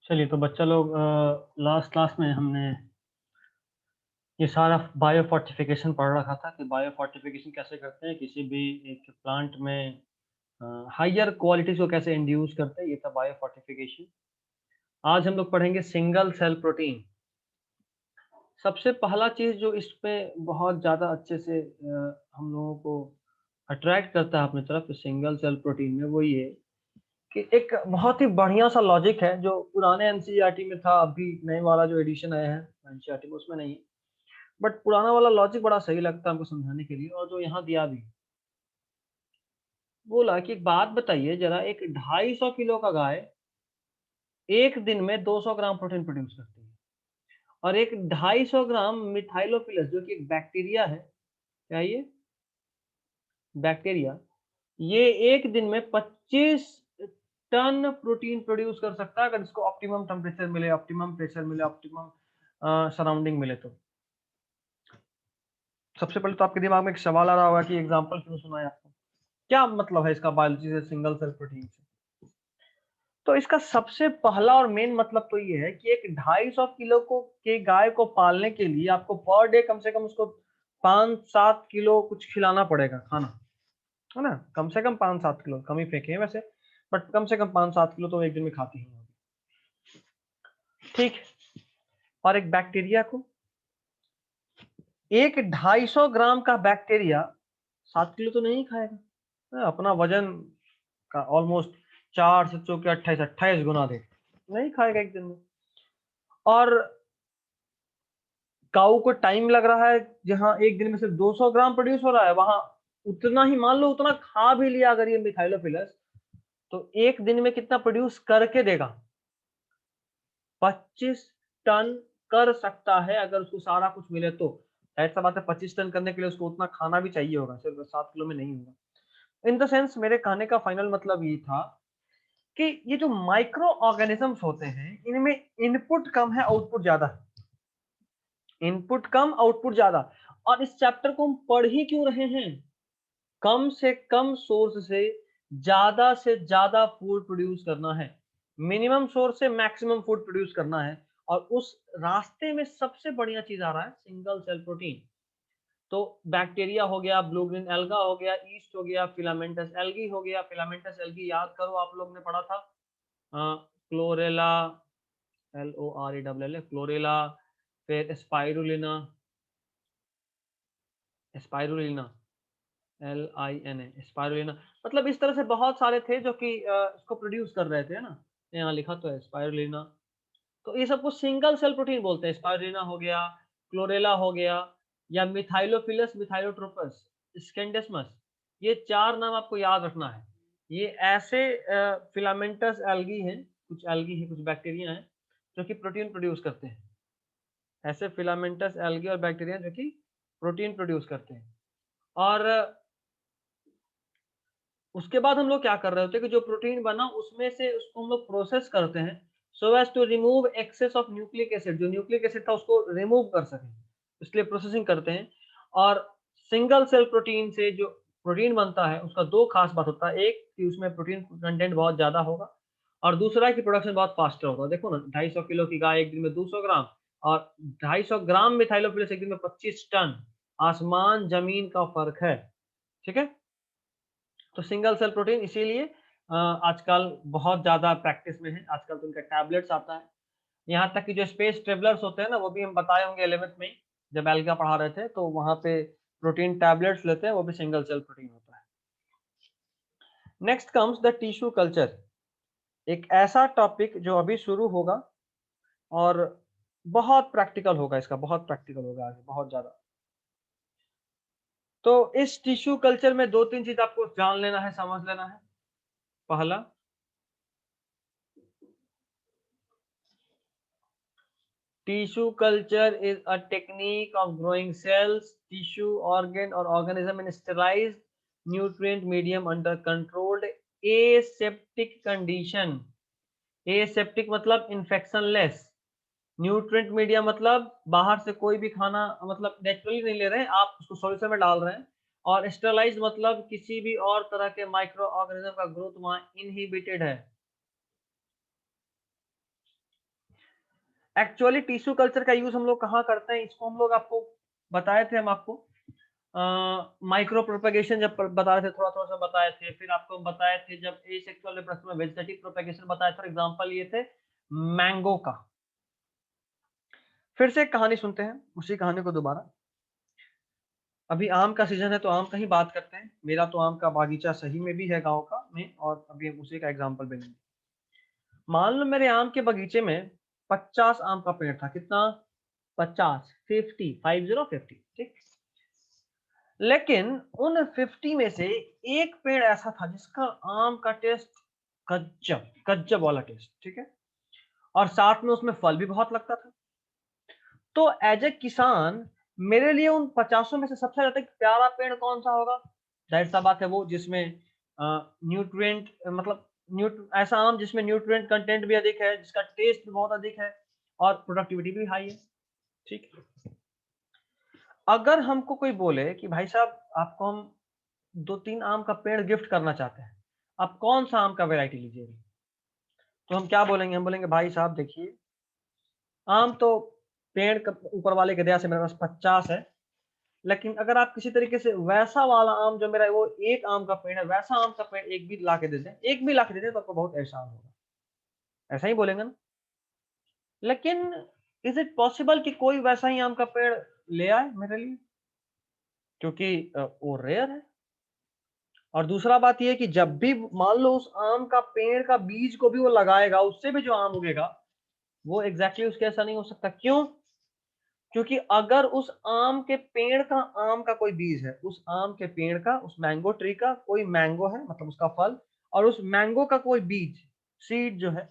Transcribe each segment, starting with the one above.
चलिए, तो बच्चा लोग लास्ट क्लास में हमने ये सारा बायो फोर्टिफिकेशन पढ़ रखा था कि बायो फोर्टिफिकेशन कैसे करते हैं, किसी भी एक प्लांट में हायर क्वालिटीज को कैसे इंड्यूस करते हैं। ये था बायो फोर्टिफिकेशन। आज हम लोग पढ़ेंगे सिंगल सेल प्रोटीन। सबसे पहला चीज जो इसमें बहुत ज़्यादा अच्छे से हम लोगों को अट्रैक्ट करता है अपनी तरफ सिंगल सेल प्रोटीन में, वो ये कि एक बहुत ही बढ़िया सा लॉजिक है जो पुराने एनसीईआरटी में था। अभी नए वाला जो एडिशन आया है एनसीईआरटी में उसमें नहीं है, बट पुराना वाला लॉजिक बड़ा सही लगता है हमको समझाने के लिए। और जो यहाँ दिया भी, बोला कि एक बात बताइए जरा, एक 250 किलो का गाय एक दिन में 200 ग्राम प्रोटीन प्रोड्यूस करती है, और एक 250 ग्राम मिथाइलोफिलस जो कि एक बैक्टीरिया है, क्या ये बैक्टीरिया, ये एक दिन में 25 टन प्रोटीन प्रोड्यूस कर सकता है अगर इसको ऑप्टिमम टेम्परेचर मिले, ऑप्टिमम प्रेशर मिले, ऑप्टिमम सराउंडिंग मिले। तो सबसे पहले तो आपके दिमाग में एक सवाल आ रहा होगा कि एग्जांपल क्यों सुना है आपको, क्या मतलब है इसका बायोलॉजी से, सिंगल सेल प्रोटीन से। तो इसका सबसे पहला और मेन मतलब तो ये है कि एक 250 किलो को के गाय को पालने के लिए आपको पर डे कम से कम उसको 5-7 किलो कुछ खिलाना पड़ेगा, खाना, है ना। कम से कम 5-7 किलो, कम ही फेंके हैं वैसे, बट कम से कम 5-7 किलो तो एक दिन में खाती ही होगी, ठीक। और एक बैक्टीरिया को, एक 250 ग्राम का बैक्टीरिया 7 किलो तो नहीं खाएगा, अपना वजन का ऑलमोस्ट 4 से चौके 28 गुना दे, नहीं खाएगा एक दिन में। और काऊ को टाइम लग रहा है, जहां एक दिन में सिर्फ 200 ग्राम प्रोड्यूस हो रहा है, वहां उतना ही मान लो, उतना खा भी लिया अगर ये मिथाइलोफिलस, तो एक दिन में कितना प्रोड्यूस करके देगा, 25 टन कर सकता है अगर उसको सारा कुछ मिले तो। ऐसा बात है, 25 टन करने के लिए उसको उतना खाना भी चाहिए होगा, सिर्फ 7 किलो में नहीं होगा। इन द सेंस मेरे कहने का फाइनल मतलब ये था कि ये जो माइक्रो ऑर्गेनिजम्स होते हैं, इनमें इनपुट कम है, आउटपुट ज्यादा है। इनपुट कम, आउटपुट ज्यादा। और इस चैप्टर को हम पढ़ ही क्यों रहे हैं, कम से कम सोर्स से ज्यादा फूड प्रोड्यूस करना है, मिनिमम सोर्स से मैक्सिमम फूड प्रोड्यूस करना है। और उस रास्ते में सबसे बढ़िया चीज आ रहा है सिंगल सेल प्रोटीन। तो बैक्टीरिया हो गया, ब्लू ग्रीन एल्गा हो गया, ईस्ट हो गया, फिलामेंटस एल्गी हो गया। फिलामेंटस एल्गी याद करो, आप लोग ने पढ़ा था, क्लोरेला, LORELLA, क्लोरेला, फिर स्पाइरुलिना, स्पाइरुलिना, LINA, स्पाइरुलिना। मतलब इस तरह से बहुत सारे थे जो कि इसको प्रोड्यूस कर रहे थे ना। यहाँ लिखा तो है स्पाइरुलिना। तो ये सबको सिंगल सेल प्रोटीन बोलते हैं। स्पाइरुलिना हो गया, क्लोरेला हो गया, या मिथाइलोफिलस, मिथाइलोट्रोपस, स्केंडेस्मस, ये 4 नाम आपको याद रखना है। ये ऐसे फिलामेंटस एल्गी हैं, कुछ एल्गी है, कुछ बैक्टीरिया हैं जो कि प्रोटीन प्रोड्यूस करते हैं। ऐसे फिलामेंटस एल्गी और बैक्टीरिया जो कि प्रोटीन प्रोड्यूस करते हैं। और उसके बाद हम लोग क्या कर रहे होते हैं कि जो प्रोटीन बना उसमें से उसको हम लोग प्रोसेस करते हैं, so as to remove excess of nucleic acid. जो न्यूक्लिक एसिड था उसको रिमूव कर सकें, इसलिए प्रोसेसिंग करते हैं। और सिंगल सेल प्रोटीन से जो प्रोटीन बनता है उसका दो खास बात होता है, एक कि उसमें प्रोटीन कंटेंट बहुत ज्यादा होगा, और दूसरा कि प्रोडक्शन बहुत फास्टर होगा। देखो ना, 250 किलो की गाय एक दिन में 200 ग्राम, और 250 ग्राम मिथाइलोफिलस एक दिन में 25 टन, आसमान जमीन का फर्क है, ठीक है। तो सिंगल सेल प्रोटीन इसीलिए आजकल बहुत ज्यादा प्रैक्टिस में है। आजकल तो उनका टैबलेट्स आता है, यहाँ तक कि जो स्पेस ट्रेवलर्स होते हैं ना, वो भी हम बताए होंगे 11th में जब एल्गा पढ़ा रहे थे, तो वहां पे प्रोटीन टैबलेट्स लेते हैं, वो भी सिंगल सेल प्रोटीन होता है। Next comes the tissue culture, एक ऐसा टॉपिक जो अभी शुरू होगा और बहुत प्रैक्टिकल होगा, इसका बहुत प्रैक्टिकल होगा आगे, बहुत ज्यादा। तो इस टिश्यू कल्चर में 2-3 चीज आपको जान लेना है, समझ लेना है। पहला, tissue culture is a technique of growing cells, tissue, organ or organism in sterilized nutrient medium under controlled aseptic condition. aseptic मतलब infectionless, न्यूट्रिएंट मीडिया मतलब बाहर से कोई भी खाना मतलब नेचुरली नहीं ले रहे हैं, आप उसको सॉल्यूशन में डाल रहे हैं। और स्टेरलाइज मतलब किसी भी और तरह के माइक्रो ऑर्गेनिज्म का ग्रोथ वहां इनहिबिटेड है। एक्चुअली टिश्यू कल्चर का यूज हम लोग कहाँ करते हैं, इसको हम लोग आपको बताए थे, हम आपको माइक्रो प्रोपेगेशन जब बताए थे, थोड़ा थोड़ा सा बताए थे, फिर आपको बताए थे जब एसेक्सुअल रिप्रोडक्शन में वेजिटेटिव प्रोपेगेशन बताए, फॉर एग्जांपल ये थे मैंगो का। फिर से एक कहानी सुनते हैं, उसी कहानी को दोबारा। अभी आम का सीजन है तो आम का ही बात करते हैं। मेरा तो आम का बागीचा सही में भी है गांव का में, और अभी हम उसी का एग्जांपल भी लेंगे। मान लो मेरे आम के बगीचे में 50 आम का पेड़ था। कितना? 50, 50, ठीक। लेकिन उन 50 में से एक पेड़ ऐसा था जिसका आम का टेस्ट गजब गजब वाला टेस्ट, ठीक है, और साथ में उसमें फल भी बहुत लगता था। तो एज ए किसान मेरे लिए उन 50 में से सबसे ज्यादा प्यारा पेड़ कौन सा होगा? जाहिर सा बात है वो जिसमें न्यूट्रिएंट, मतलब ऐसा आम जिसमें न्यूट्रिएंट कंटेंट भी अधिक है, जिसका टेस्ट भी बहुत अधिक है और प्रोडक्टिविटी भी हाई है, ठीक। अगर हमको कोई बोले कि भाई साहब आपको हम 2-3 आम का पेड़ गिफ्ट करना चाहते हैं, आप कौन सा आम का वैरायटी लीजिएगा? तो हम क्या बोलेंगे? हम बोलेंगे भाई साहब देखिए, आम तो पेड़ ऊपर वाले की दया से मेरे पास 50 है, लेकिन अगर आप किसी तरीके से वैसा वाला आम जो मेरा वो एक आम का पेड़ है, वैसा आम का पेड़ एक भी ला के दे दें, एक भी ला के दे दें तो आपको बहुत एहसान होगा। ऐसा ही बोलेंगे ना? लेकिन इज इट पॉसिबल कि कोई वैसा ही आम का पेड़ ले आए मेरे लिए? क्योंकि वो रेयर है। और दूसरा बात यह है कि जब भी मान लो उस आम का पेड़ का बीज को भी वो लगाएगा, उससे भी जो आम उगेगा वो एग्जैक्टली उसके ऐसा नहीं हो सकता। क्यों? क्योंकि अगर उस आम के पेड़ का, आम का कोई बीज है, उस आम के पेड़ का, उस मैंगो ट्री का कोई मैंगो है, मतलब उसका फल, और उस मैंगो का कोई बीज, सीड जो है,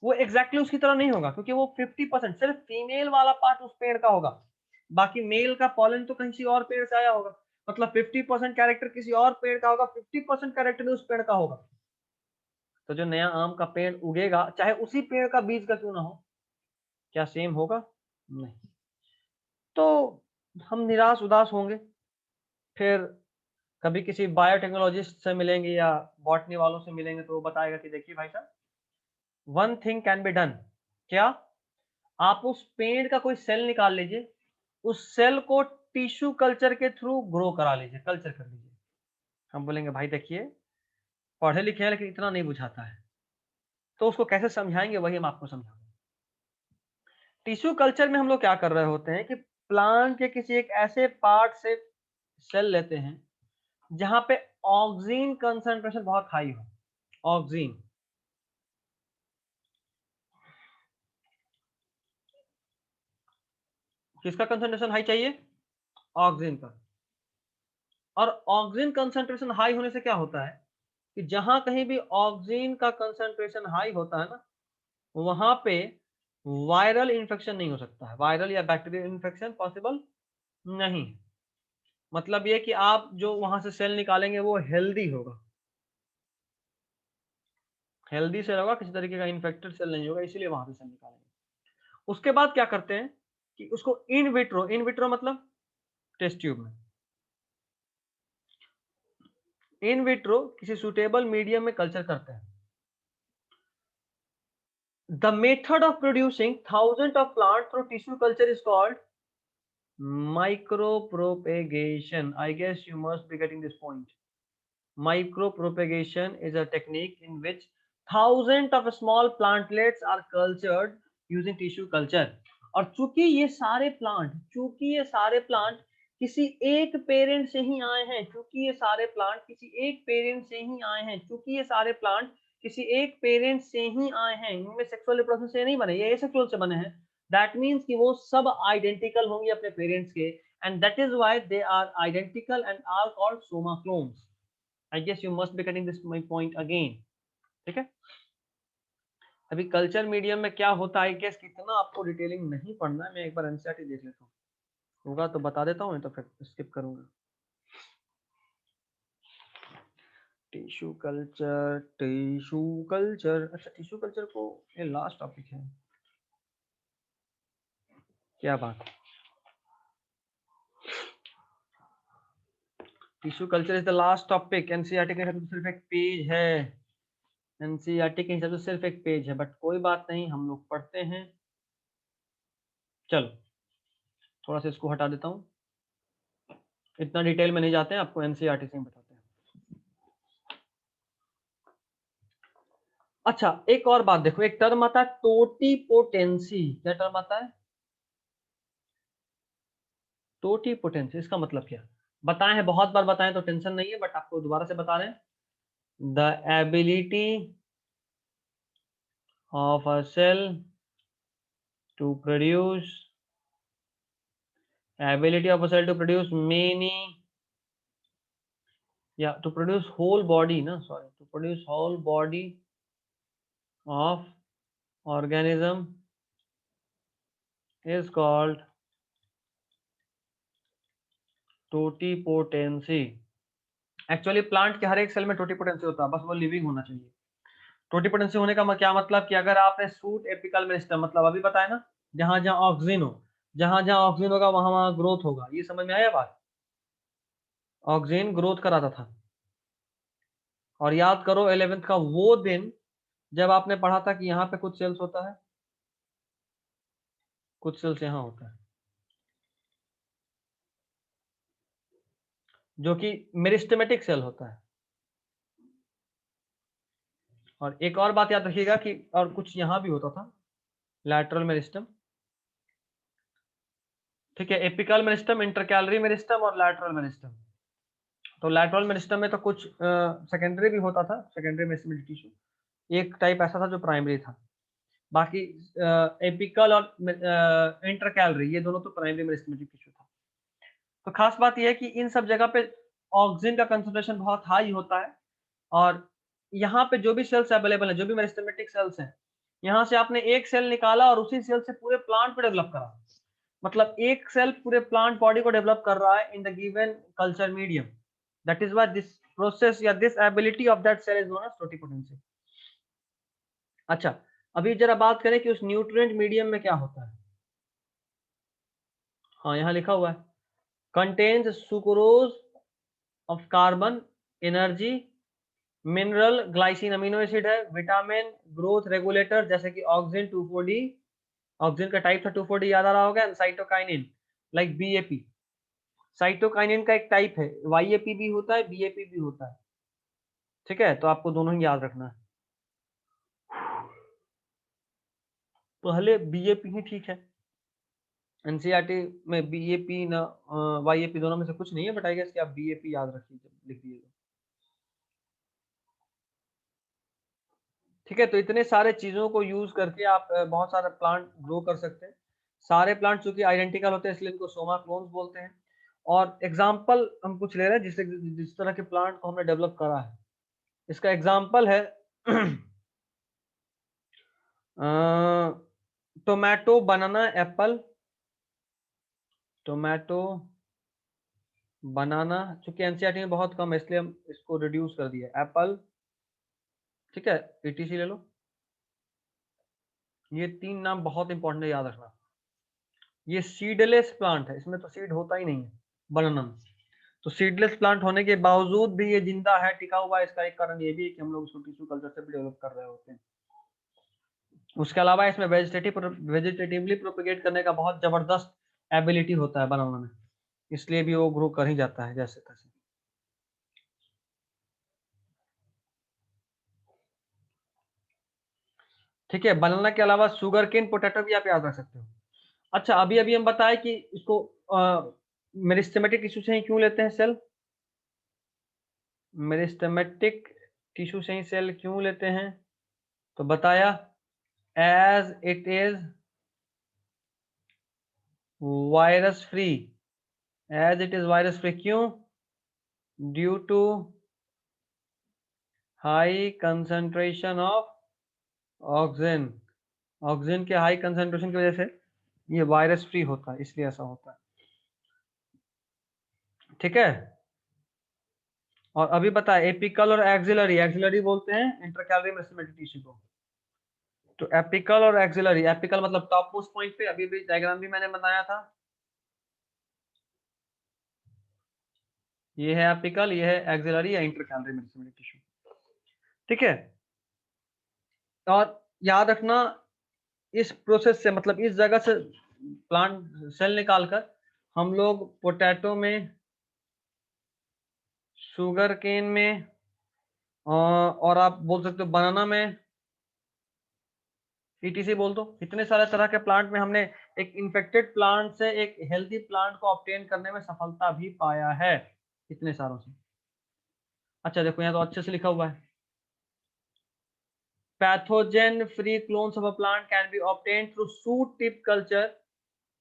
वो एग्जैक्टली उसकी तरह नहीं होगा, क्योंकि वो 50% सिर्फ फीमेल वाला पार्ट उस पेड़ का होगा, बाकी मेल का पॉलन तो किसी और पेड़ से आया होगा। मतलब 50% कैरेक्टर किसी और पेड़ का होगा, 50% कैरेक्टर उस पेड़ का होगा। तो जो नया आम का पेड़ उगेगा, चाहे उसी पेड़ का बीज का क्यों ना हो, क्या सेम होगा? नहीं। तो हम निराश उदास होंगे। फिर कभी किसी बायोटेक्नोलॉजिस्ट से मिलेंगे या बॉटनी वालों से मिलेंगे तो वो बताएगा कि देखिए भाई साहब, one thing can be done. क्या? आप उस पेड़ का कोई सेल निकाल लीजिए, उस सेल को टिश्यू कल्चर के थ्रू ग्रो करा लीजिए, कल्चर कर लीजिए। हम बोलेंगे भाई देखिए, पढ़े लिखे हैं लेकिन इतना नहीं बुझाता है, तो उसको कैसे समझाएंगे वही हम आपको समझाएंगे। टिश्यू कल्चर में हम लोग क्या कर रहे होते हैं कि प्लांट के किसी एक ऐसे पार्ट से सेल लेते हैं जहां पे ऑक्सीजन कंसंट्रेशन बहुत हाई हो। ऑक्सीजन, किसका कंसंट्रेशन हाई चाहिए? ऑक्सीजन का। और ऑक्सीजन कंसंट्रेशन हाई होने से क्या होता है कि जहां कहीं भी ऑक्सीजन का कंसंट्रेशन हाई होता है ना, वहां पे वायरल इन्फेक्शन नहीं हो सकता है, वायरल या बैक्टीरियल इन्फेक्शन पॉसिबल नहीं। मतलब ये कि आप जो वहां से सेल निकालेंगे वो हेल्दी होगा, हेल्दी सेल होगा, किसी तरीके का इन्फेक्टेड सेल नहीं होगा, इसीलिए वहां से सेल निकालेंगे। उसके बाद क्या करते हैं कि उसको इन विट्रो, इन विट्रो मतलब टेस्ट ट्यूब में, इन विट्रो किसी सुटेबल मीडियम में कल्चर करते हैं। The method of producing thousands of plants through tissue culture is called micropropagation. I guess you must be getting this point. Micropropagation is a technique in which thousands of small plantlets are cultured using tissue culture. और चूंकि ये सारे plant किसी एक parent से ही आए हैं, चूंकि ये सारे प्लांट किसी एक पेरेंट से ही आए हैं, चूंकि ये सारे प्लांट किसी एक पेरेंट से ही आए हैं, इनमें सेक्सुअल रिप्रोडक्शन से नहीं बने, ये एसेक्सुअल से बने हैं। दैट मीन्स कि वो सब आइडेंटिकल होंगे अपने पेरेंट्स के, and that is why they are identical and are called somaclones. I guess you must be getting this my point again, ठीक है। अभी कल्चर मीडियम में क्या होता है, आई गेस कितना आपको डिटेलिंग नहीं पढ़ना है, मैं एक बार एनसीईआरटी देख लेता हूँ, होगा तो बता देता हूँ, तो फिर स्किप करूंगा। टिश्यू कल्चर, टिश्यू कल्चर, अच्छा टिश्यू कल्चर को ये लास्ट टॉपिक है, क्या बात। Tissue culture is the last topic. NCERT के हिसाब से सिर्फ एक पेज है, एनसीईआरटी के हिसाब से सिर्फ एक पेज है, बट कोई बात नहीं, हम लोग पढ़ते हैं चलो थोड़ा सा इसको हटा देता हूँ, इतना डिटेल में नहीं जाते हैं, आपको एनसीईआरटी से बताते हैं। अच्छा एक और बात देखो, एक टर्म आता है टोटीपोटेंसी। क्या टर्म आता है? टोटीपोटेंसी। इसका मतलब क्या? बताए हैं, बहुत बार बताएं तो टेंशन नहीं है, बट आपको दोबारा से बता रहे हैं। The ability of a cell to produce, ability of a cell to produce many, yeah, to produce whole body, no, sorry, to produce whole body of organism is called totipotency. Actually plant के हर एक cell में totipotency होता है, बस वो living होना चाहिए। Totipotency होने का क्या मतलब कि अगर आपने शूट एपिकल मेरिस्टम, मतलब अभी बताया ना, जहां जहां ऑक्सीजन हो, जहां जहां ऑक्सीजन होगा वहां वहां ग्रोथ होगा। ये समझ में आया बात? ऑक्सीजन ग्रोथ कराता था। और याद करो 11th का वो दिन जब आपने पढ़ा था कि यहाँ पे कुछ सेल्स होता है, कुछ सेल्स यहाँ होता है, जो कि मेरिस्टेमेटिक सेल होता है। और एक और बात याद रखिएगा कि और कुछ यहाँ भी होता था, लैटरल मेरिस्टम। ठीक है, एपिकल मेरिस्टम, इंटरकैलरी मेरिस्टम और लैटरल मेरिस्टम। तो लैटरल मेरिस्टम में तो कुछ सेकेंडरी भी होता था, सेकेंडरी मेरिस्टेमेटिक टिश्यू। एक टाइप ऐसा था जो प्राइमरी था। बाकी एपिकल और इंटरकैलरी, ये दोनों तो प्राइमरी मेरिस्टेमेटिक टिश्यू था। तो खास बात यह है कि इन सब जगह पे ऑक्सीजन का कंसंट्रेशन बहुत हाई होता है। और यहाँ पे जो भी सेल्स अवेलेबल है, जो भी मेरिस्टेमेटिक सेल्स हैं, यहाँ से आपने एक सेल निकाला और उसी सेल से पूरे प्लांट को डेवलप करा। मतलब एक सेल पूरे प्लांट बॉडी को डेवलप कर रहा है in the given culture medium. That is why this process या this ability of that cell is known as totipotency. अच्छा, अभी जरा बात करें कि उस न्यूट्रिएंट मीडियम में क्या होता है। हाँ यहाँ लिखा हुआ है, contains sucrose of carbon, energy, mineral, glycine amino acid है, विटामिन, ग्रोथ रेगुलेटर जैसे कि ऑक्सिन 2,4-D, ऑक्सिन का टाइप था 2,4-D, याद आ रहा होगा, and cytokinin like BAP. Cytokinin का एक टाइप है, वाईएपी भी होता है, बीएपी भी होता है। ठीक है, तो आपको दोनों ही याद रखना है। पहले बीएपी ही ठीक है, एनसीईआरटी में बीएपी ना वाईएपी दोनों में से कुछ नहीं है, बट आई गेस कि आप बीएपी याद रखिए, लिख दीजिएगा। ठीक है, तो इतने सारे चीजों को यूज करके आप बहुत सारे प्लांट ग्रो कर सकते हैं। सारे प्लांट चूंकि आइडेंटिकल होते हैं इसलिए इनको सोमा क्लोन्स बोलते हैं। और एग्जाम्पल हम कुछ ले रहे हैं जिस तरह के प्लांट को हमने डेवलप करा है। इसका एग्जाम्पल है टोमेटो, बनाना, एप्पल। टोमेटो, बनाना, चूंकि एनसीईआरटी में बहुत कम है इसलिए हम इसको रिड्यूस कर दिया, एप्पल। ठीक है, ईटीसी ले लो। ये तीन नाम बहुत इंपॉर्टेंट है, याद रखना। ये सीडलेस प्लांट है, इसमें तो सीड होता ही नहीं है, बनाना में। तो सीडलेस प्लांट होने के बावजूद भी ये जिंदा है, टिका हुआ है। इसका एक कारण ये भी है कि हम लोग उसको टिश्यू कल्चर से भी डेवलप कर रहे होते हैं। उसके अलावा इसमें वेजिटेटिवली प्रोपेगेट करने का बहुत जबरदस्त एबिलिटी होता है बनाना में, इसलिए भी वो ग्रो कर ही जाता है जैसे तैसे। ठीक है, बनाना के अलावा शुगर केन, पोटैटो भी आप याद रख सकते हो। अच्छा, अभी अभी हम बताए कि इसको मेरिस्टेमेटिक टिश्यू से ही क्यों लेते हैं सेल। मेरिस्टेमेटिक टिश्यू से ही सेल क्यों लेते हैं, तो बताया, as it is virus free. As it is virus free क्यों? Due to high concentration of oxygen. Oxygen के हाई कंसंट्रेशन की वजह से ये वायरस फ्री होता है, इसलिए ऐसा होता है। ठीक है, और अभी बताए एपिकल और एक्सिलरी। एक्सिलरी बोलते हैं इंटरकैलरी मेरिस्टेमेटिक टिश्यू को। तो एपिकल और एक्सिलरी, एपिकल मतलब टॉप मोस्ट पॉइंट पे, अभी भी डायग्राम भी मैंने बनाया था। ये है एपिकल, ये है एक्सिलरी या इंटरकैलरी मेरिस्टेमेटिक टिश्यू। ठीक है, और याद रखना इस प्रोसेस से, मतलब इस जगह से प्लांट सेल निकालकर हम लोग पोटैटो में, शुगर केन में, और आप बोल सकते हो बनाना में, ईटीसी बोल दो। इतने सारे तरह के प्लांट में हमने एक इन्फेक्टेड प्लांट से एक हेल्दी प्लांट को ऑब्टेन करने में सफलता भी पाया है, इतने सारों से। अच्छा देखो यहाँ तो अच्छे से लिखा हुआ है, pathogen free clones of a plant can be obtained through shoot tip culture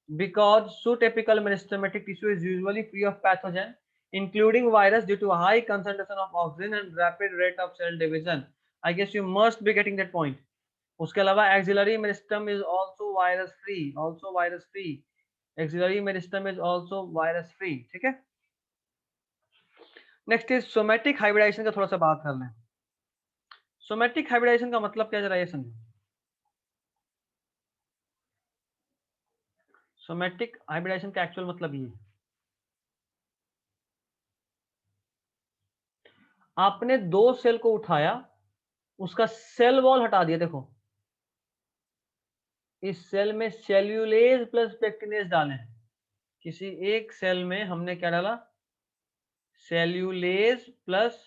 because shoot apical meristematic tissue is usually free of pathogen including virus due to a high concentration of oxygen and rapid rate of cell division. I guess you must be getting that point. उसके अलावा axillary meristem is also virus free, also virus free. Axillary meristem is also virus free, ठीक है। Next is somatic hybridisation का थोड़ा सा बात कर लें। सोमैटिक हाइब्रिडाइजेशन का मतलब क्या, जरा ये समझो। सोमैटिक हाइब्रिडाइजेशन का एक्चुअल मतलब ये है, आपने दो सेल को उठाया, उसका सेल वॉल हटा दिया। देखो इस सेल में सेल्यूलेज प्लस पेक्टिनेज डाले हैं, किसी एक सेल में हमने क्या डाला, सेल्यूलेज प्लस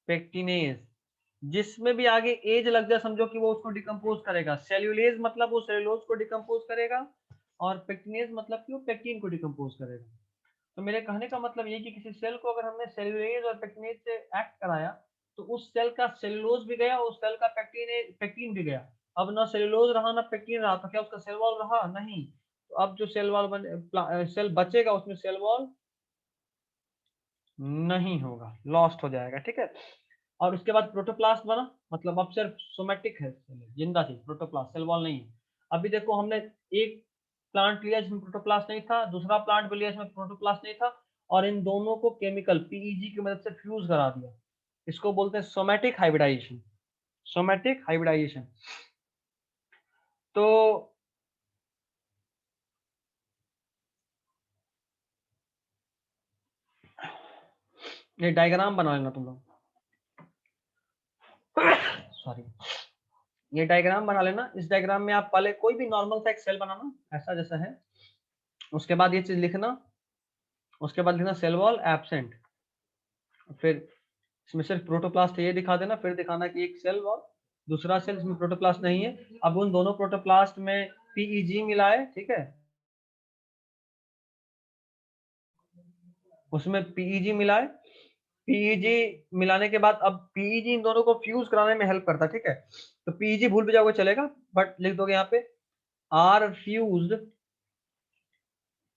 पेक्टिनेज, जिसमें भी आगे एज लग जाए समझो कि वो उसको डिकम्पोज करेगा। सेल्यूलेज मतलब वो सेलुलोज को डिकम्पोज करेगा, और पेक्टिनेज मतलब कि वो पेक्टिन को डिकम्पोज करेगा। तो मेरे कहने का मतलब ये कि किसी सेल को अगर हमने सेल्यूलेज और पेक्टिनेज से एक्ट कराया तो उस सेल का सेलुलोज भी गया, उस सेल का पेक्टिन भी गया। अब ना सेलुलोज रहा ना पेक्टिन रहा, तो क्या उसका सेल वॉल रहा? नहीं। तो अब जो सेल वॉल सेल बचेगा उसमें सेल वॉल नहीं होगा, लॉस्ट हो जाएगा, ठीक है। और उसके बाद प्रोटोप्लास्ट बना, मतलब अब सिर्फ सोमैटिक है, जिंदा थी प्रोटोप्लास्ट, सेल वॉल नहीं है। अभी देखो हमने एक प्लांट लिया जिसमें प्रोटोप्लास्ट नहीं था, दूसरा प्लांट भी लिया जिसमें प्रोटोप्लास्ट नहीं था, और इन दोनों को केमिकल पीईजी की मदद से फ्यूज करा दिया। इसको बोलते हैं सोमैटिक हाइब्रिडाइजेशन, सोमैटिक हाइब्रिडाइजेशन। तो ये डायग्राम बना लेना तुम लोग, सॉरी, ये डायग्राम बना लेना। इस डायग्राम में आप पहले कोई भी नॉर्मल सा एक सेल बनाना ऐसा जैसा है, उसके बाद ये चीज लिखना, उसके बाद लिखना सेल वॉल एब्सेंट, फिर इसमें सिर्फ प्रोटोप्लास्ट है ये दिखा देना, फिर दिखाना कि एक सेल वॉल, दूसरा सेल इसमें प्रोटोप्लास्ट नहीं है। अब उन दोनों प्रोटोप्लास्ट में पीईजी मिलाए, ठीक है, उसमें पीईजी मिलाए, पीईजी मिलाने के बाद अब पीईजी इन दोनों को फ्यूज कराने में हेल्प करता है, ठीक है। तो पीईजी भूल भी जाओगे चलेगा, बट लिख दोगे यहाँ पे are fused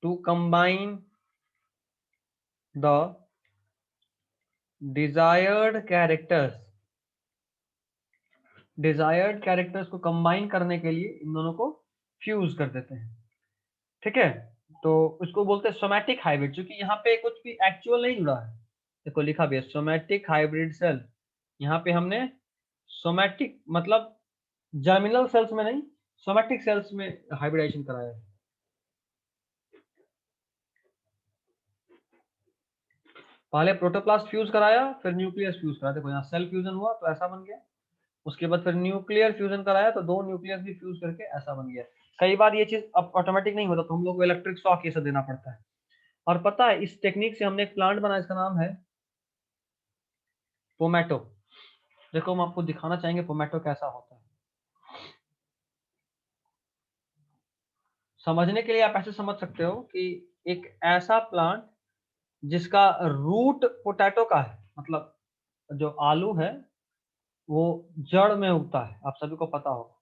to combine the desired characters, desired characters को कंबाइन करने के लिए इन दोनों को फ्यूज कर देते हैं, ठीक है। तो इसको बोलते हैं सोमैटिक हाइब्रिड, क्योंकि यहाँ पे कुछ भी एक्चुअल नहीं जुड़ा है। देखो लिखा भी है सोमैटिक हाइब्रिड सेल, यहाँ पे हमने सोमैटिक मतलब जर्मिनल सेल्स में नहीं, सोमैटिक सेल्स में हाइब्रिडाइजेशन कराया है। पहले प्रोटोप्लास्ट फ्यूज कराया, फिर न्यूक्लियस फ्यूज कराया। देखो यहाँ सेल फ्यूजन हुआ तो ऐसा बन गया, उसके बाद फिर न्यूक्लियर फ्यूजन कराया तो दो न्यूक्लियस भी फ्यूज करके ऐसा बन गया। कई बार ये चीज अब ऑटोमेटिक नहीं होता, तो हम लोग को इलेक्ट्रिक शॉक ये सब देना पड़ता है। और पता है इस टेक्निक से हमने एक प्लांट बनाया, इसका नाम है पोमैटो। देखो हम आपको दिखाना चाहेंगे पोमैटो कैसा होता है। समझने के लिए आप ऐसे समझ सकते हो कि एक ऐसा प्लांट जिसका रूट पोटैटो का है, मतलब जो आलू है वो जड़ में उगता है, आप सभी को पता होगा।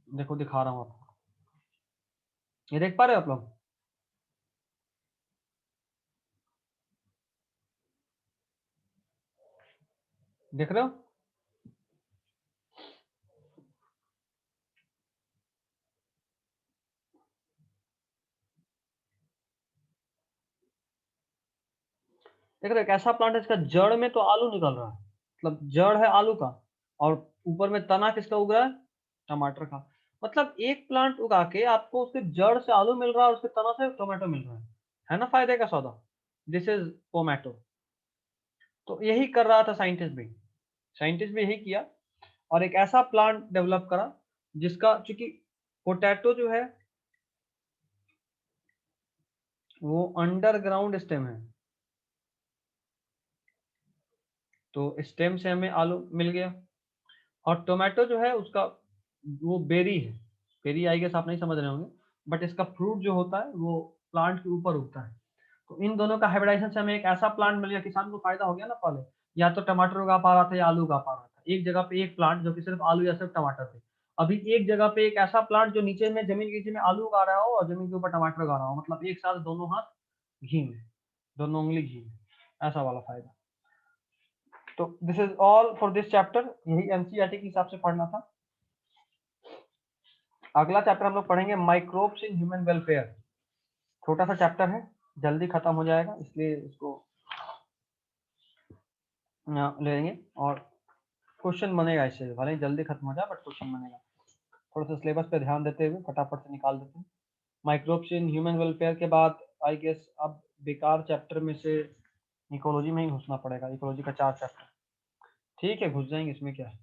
देखो दिखा रहा हूं आपको, ये देख पा रहे हो आप लोग? देख रहे हो? देख रहे हो, एक ऐसा प्लांट है इसका जड़ में तो आलू निकल रहा है, मतलब जड़ है आलू का, और ऊपर में तना किसका उग रहा है? टमाटर का। मतलब एक प्लांट उगा के आपको उसके जड़ से आलू मिल रहा है और उसके तना से टोमेटो मिल रहा है ना फायदे का सौदा। This is tomato. तो यही कर रहा था साइंटिस्ट भी, साइंटिस्ट भी यही किया, और एक ऐसा प्लांट डेवलप करा जिसका चूंकि पोटैटो जो है वो अंडरग्राउंड स्टेम है, तो स्टेम से हमें आलू मिल गया। और टोमेटो जो है उसका वो बेरी है, बेरी आई गेस आप नहीं समझ रहे होंगे, बट इसका फ्रूट जो होता है वो प्लांट के ऊपर उगता है। तो इन दोनों का हाइब्रिडाइजेशन से हमें एक ऐसा प्लांट मिल गया, किसान को फायदा हो गया ना। पहले या तो टमाटर उगा पा रहा था या आलू उगा पा रहा था, एक जगह पे एक प्लांट जो कि सिर्फ आलू या सिर्फ टमाटर थे। अभी एक जगह पे एक ऐसा प्लांट जो नीचे में जमीन के नीचे में आलू उगा रहा हो और जमीन के ऊपर टमाटर उगा रहा हो, मतलब एक साथ दोनों हाथ घी में, दोनों उंगली घी में, ऐसा वाला फायदा। तो this is all for this chapter, यही एनसीईआरटी के हिसाब से पढ़ना था। अगला चैप्टर हम लोग पढ़ेंगे माइक्रोब्स इन ह्यूमन वेलफेयर। छोटा सा चैप्टर है, जल्दी खत्म हो जाएगा, इसलिए इसको लेंगे। और क्वेश्चन बनेगा इससे, भले ही जल्दी खत्म हो जाए बट क्वेश्चन बनेगा। थोड़ा सा सिलेबस पे ध्यान देते हुए फटाफट से निकाल देते हैं। माइक्रोब्स इन ह्यूमन वेलफेयर के बाद आई गेस अब बेकार चैप्टर में से इकोलॉजी में ही घुसना पड़ेगा। इकोलॉजी का 4 चैप्टर, ठीक है घुस जाएंगे, इसमें क्या है,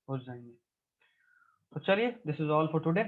घुस जाएंगे। तो चलिए, this is all for today.